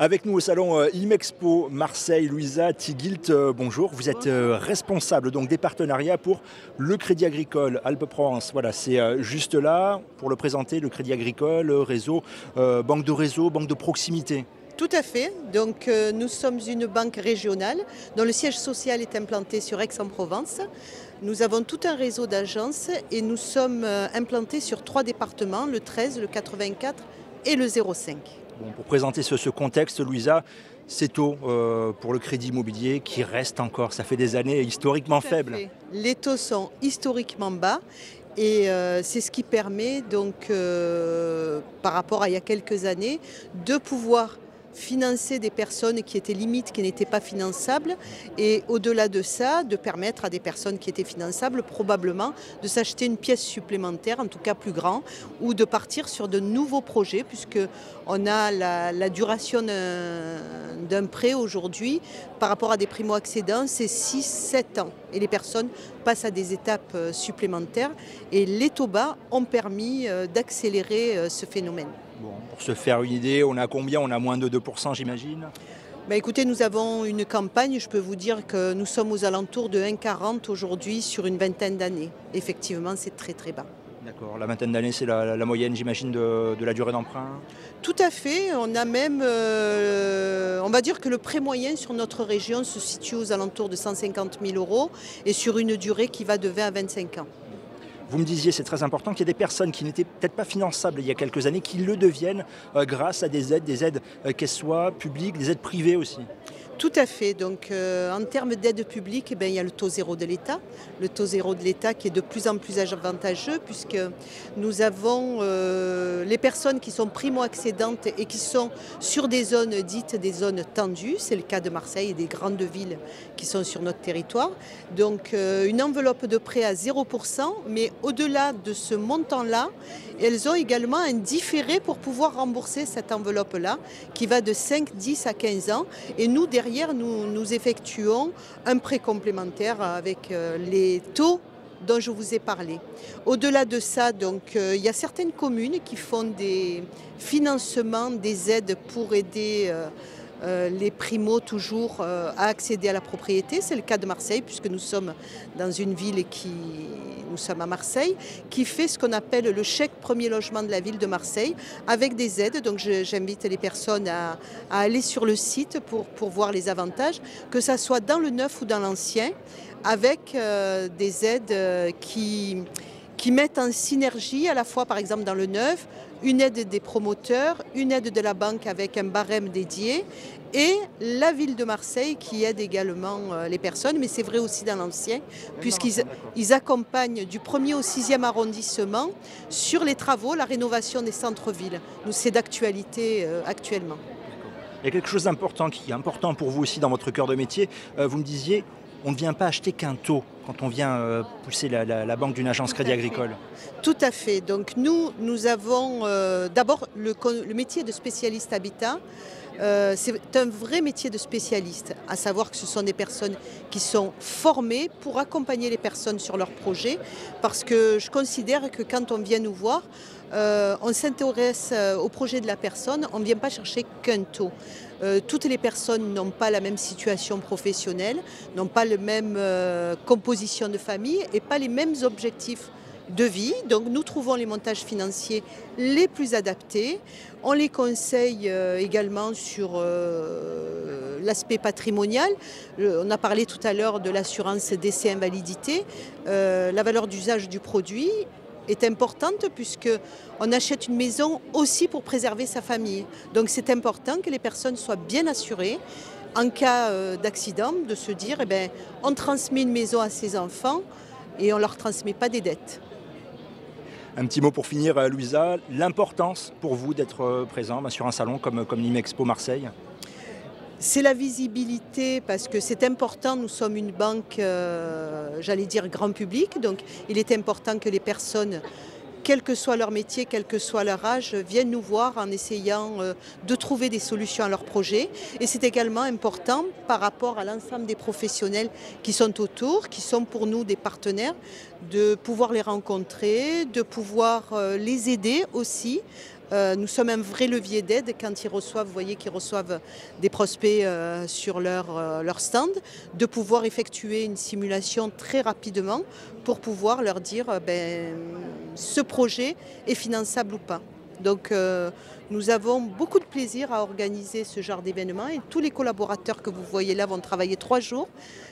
Avec nous au salon IMEXPO Marseille, Louisa Tigilt, bonjour. Vous êtes responsable donc des partenariats pour le Crédit Agricole Alpes-Provence. Voilà, c'est juste là pour le présenter, le Crédit Agricole, réseau, banque de proximité. Tout à fait. Donc nous sommes une banque régionale dont le siège social est implanté sur Aix-en-Provence. Nous avons tout un réseau d'agences et nous sommes implantés sur 3 départements, le 13, le 84 et le 05. Bon, pour présenter ce contexte, Louisa, c'est taux pour le crédit immobilier qui reste encore, ça fait des années, historiquement faible. Les taux sont historiquement bas. Et c'est ce qui permet donc, par rapport à il y a quelques années, de pouvoir financer des personnes qui étaient limites, qui n'étaient pas finançables, et au-delà de ça, de permettre à des personnes qui étaient finançables probablement de s'acheter une pièce supplémentaire, en tout cas plus grand, ou de partir sur de nouveaux projets, puisque on a la duration d'un prêt aujourd'hui par rapport à des primo-accédants, c'est 6-7 ans. Et les personnes passent à des étapes supplémentaires, et les taux bas ont permis d'accélérer ce phénomène. Bon, pour se faire une idée, on a combien? On a moins de 2%, j'imagine. Écoutez, nous avons une campagne, je peux vous dire que nous sommes aux alentours de 1,40 aujourd'hui sur une vingtaine d'années. Effectivement, c'est très très bas. D'accord, la vingtaine d'années, c'est la moyenne, j'imagine, de la durée d'emprunt. Tout à fait, on a même, on va dire que le prêt moyen sur notre région se situe aux alentours de 150 000 euros et sur une durée qui va de 20 à 25 ans. Vous me disiez, c'est très important, qu'il y a des personnes qui n'étaient peut-être pas finançables il y a quelques années, qui le deviennent grâce à des aides qu'elles soient publiques, des aides privées aussi. Tout à fait. Donc, en termes d'aide publique, il y a le taux zéro de l'État. Le taux zéro de l'État qui est de plus en plus avantageux puisque nous avons les personnes qui sont primo-accédantes et qui sont sur des zones dites des zones tendues. C'est le cas de Marseille et des grandes villes qui sont sur notre territoire. Donc, une enveloppe de prêt à 0%, mais au-delà de ce montant-là, elles ont également un différé pour pouvoir rembourser cette enveloppe-là qui va de 5, 10 à 15 ans. Et nous, derrière, nous effectuons un prêt complémentaire avec les taux dont je vous ai parlé. Au-delà de ça, donc, il y a certaines communes qui font des financements, des aides pour aider les primos toujours à accéder à la propriété. C'est le cas de Marseille puisque nous sommes dans une ville nous sommes à Marseille, qui fait ce qu'on appelle le chèque premier logement de la ville de Marseille avec des aides. Donc j'invite les personnes à aller sur le site pour voir les avantages, que ça soit dans le neuf ou dans l'ancien, avec des aides qui mettent en synergie à la fois par exemple dans le neuf, une aide des promoteurs, une aide de la banque avec un barème dédié et la ville de Marseille qui aide également les personnes, mais c'est vrai aussi dans l'ancien, puisqu'ils accompagnent du 1er au 6e arrondissement sur les travaux, la rénovation des centres-villes. Nous, c'est d'actualité actuellement. Il y a quelque chose d'important qui est important pour vous aussi dans votre cœur de métier. Vous me disiez, on ne vient pas acheter qu'un taux quand on vient pousser la banque d'une agence Crédit Agricole. Tout à fait. Donc nous avons d'abord le métier de spécialiste habitat. C'est un vrai métier de spécialiste, à savoir que ce sont des personnes qui sont formées pour accompagner les personnes sur leurs projets, parce que je considère que quand on vient nous voir, on s'intéresse au projet de la personne, on ne vient pas chercher qu'un taux. Toutes les personnes n'ont pas la même situation professionnelle, n'ont pas la même composition de famille et pas les mêmes objectifs de vie. Donc nous trouvons les montages financiers les plus adaptés. On les conseille également sur l'aspect patrimonial. On a parlé tout à l'heure de l'assurance décès invalidité. La valeur d'usage du produit est importante puisqu'on achète une maison aussi pour préserver sa famille. Donc c'est important que les personnes soient bien assurées en cas d'accident, de se dire on transmet une maison à ses enfants et on ne leur transmet pas des dettes. Un petit mot pour finir, Louisa, l'importance pour vous d'être présent sur un salon comme l'IMEXPO Marseille. C'est la visibilité parce que c'est important, nous sommes une banque, j'allais dire grand public, donc il est important que les personnes, quel que soit leur métier, quel que soit leur âge, viennent nous voir en essayant de trouver des solutions à leurs projets. Et c'est également important par rapport à l'ensemble des professionnels qui sont autour, qui sont pour nous des partenaires, de pouvoir les rencontrer, de pouvoir les aider aussi Nous sommes un vrai levier d'aide quand ils reçoivent, vous voyez qu'ils reçoivent des prospects sur leur stand, de pouvoir effectuer une simulation très rapidement pour pouvoir leur dire ce projet est finançable ou pas. Donc nous avons beaucoup de plaisir à organiser ce genre d'événement et tous les collaborateurs que vous voyez là vont travailler 3 jours,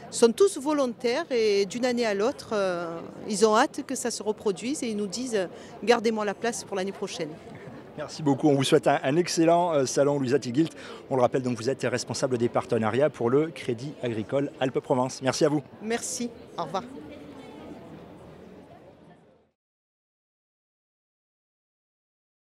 sont tous volontaires et d'une année à l'autre, ils ont hâte que ça se reproduise et ils nous disent gardez-moi la place pour l'année prochaine. Merci beaucoup. On vous souhaite un excellent salon, Louisa Tigilt. On le rappelle, donc vous êtes responsable des partenariats pour le Crédit Agricole Alpes-Provence. Merci à vous. Merci, au revoir.